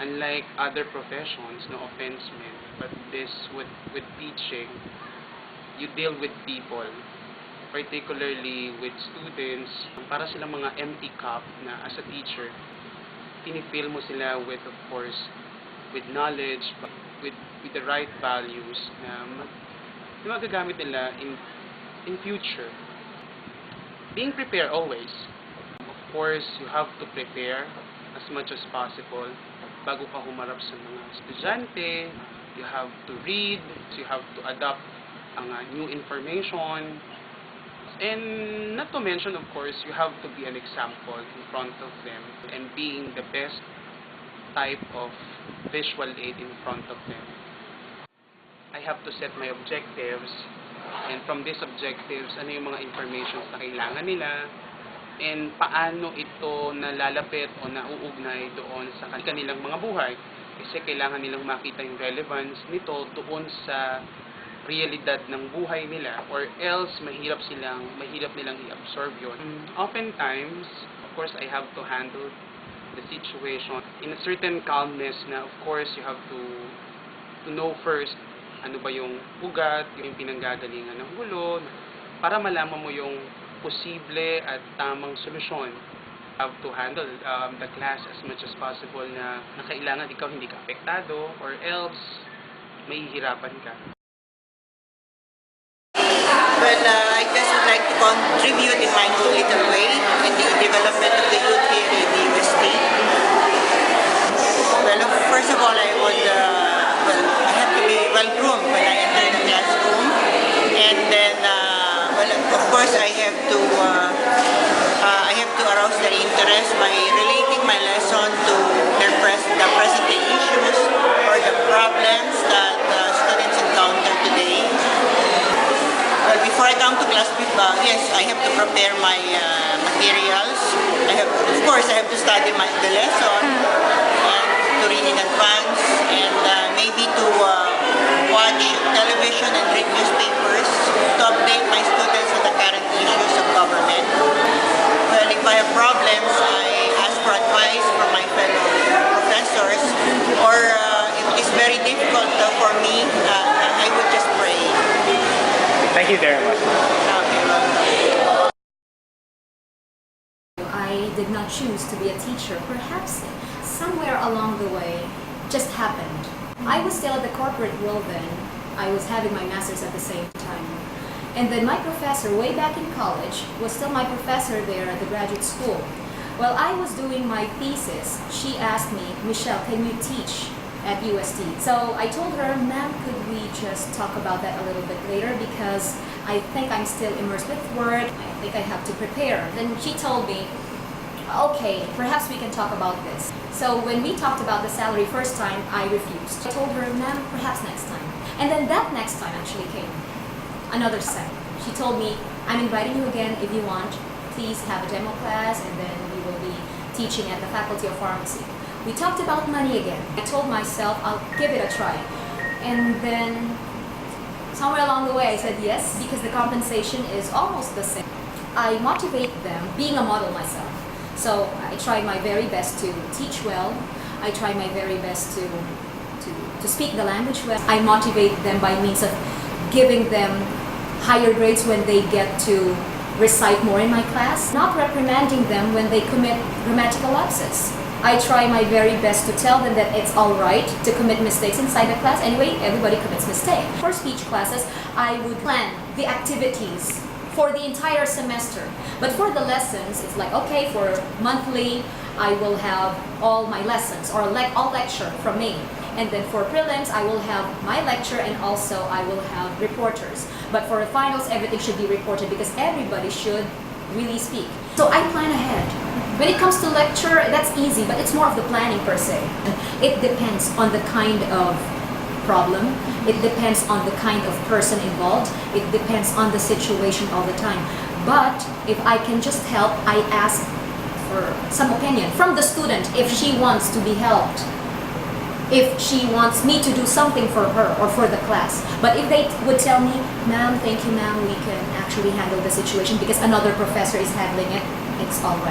unlike other professions, no offense meant, but this with teaching, you deal with people, particularly with students. Para silang mga empty cup na as a teacher, pinifill mo sila with, of course, with knowledge, with the right values na magagamit nila in future. Being prepared always. Of course, you have to prepare as much as possible bago ka humarap sa mga estudyante. You have to read, you have to adapt ang new information, and not to mention, of course, you have to be an example in front of them and being the best type of visual aid in front of them. I have to set my objectives, and from these objectives, ano yung mga informations na kailangan nila, and paano ito nalalapit o nauugnay doon sa kanilang mga buhay. Kasi kailangan nilang makita yung relevance nito doon sa realidad ng buhay nila, or else mahirap nilang i-absorb yun. Oftentimes, of course, I have to handle the situation in a certain calmness na, of course, you have to know first ano ba yung ugat, yung pinanggagalingan ng gulo, para malaman mo yung posible at tamang solusyon. Have to handle the class as much as possible na kailangan ikaw hindi ka apektado, or else mahihirapan ka. Well, I just would like to contribute in my own little way in the development of the youth here in the UST. Well, first of all, I have to be well-groomed when I enter the classroom, and then, of course, I have to arouse their interest by relating my lesson to the present-day issues or the problems that students encounter today. Well, before I come to class, yes, I have to prepare my materials. Of course, I have to study the lesson, and to read in advance, and maybe to watch television and read newspapers to update my students on the current issues of government. Well, if I have problems, I ask for advice from my fellow professors, or if it is very difficult for me, I would just pray. Thank you very much. I did not choose to be a teacher. Perhaps somewhere along the way just happened. I was still at the corporate world then. I was having my master's at the same time. And then my professor, way back in college, was still my professor there at the graduate school. While I was doing my thesis, she asked me, "Michelle, can you teach at UST?" So I told her, "Ma'am, could we just talk about that a little bit later, because I think I'm still immersed with work. I think I have to prepare." Then she told me, "Okay, perhaps we can talk about this." So when we talked about the salary first time, I refused. I told her, "Ma'am, perhaps next time." And then that next time actually came. Another step. She told me, "I'm inviting you again if you want. Please have a demo class, and then we will be teaching at the Faculty of Pharmacy." We talked about money again. I told myself I'll give it a try. And then somewhere along the way I said yes, because the compensation is almost the same. I motivate them, being a model myself. So I try my very best to teach well. I try my very best to speak the language well. I motivate them by means of giving them higher grades when they get to recite more in my class, not reprimanding them when they commit grammatical lapses. I try my very best to tell them that it's all right to commit mistakes inside the class. Anyway, everybody commits mistakes. For speech classes, I would plan the activities for the entire semester. But for the lessons, it's like, okay, for monthly, I will have all my lessons, or all lecture from me. And then for prelims, I will have my lecture, and also I will have reporters. But for the finals, everything should be reported, because everybody should really speak. So I plan ahead. When it comes to lecture, that's easy, but it's more of the planning per se. It depends on the kind of problem. It depends on the kind of person involved. It depends on the situation all the time. But if I can just help, I ask for some opinion from the student if she wants to be helped, if she wants me to do something for her or for the class. But if they would tell me, "Ma'am, thank you, ma'am, we can actually handle the situation because another professor is handling it," it's all right.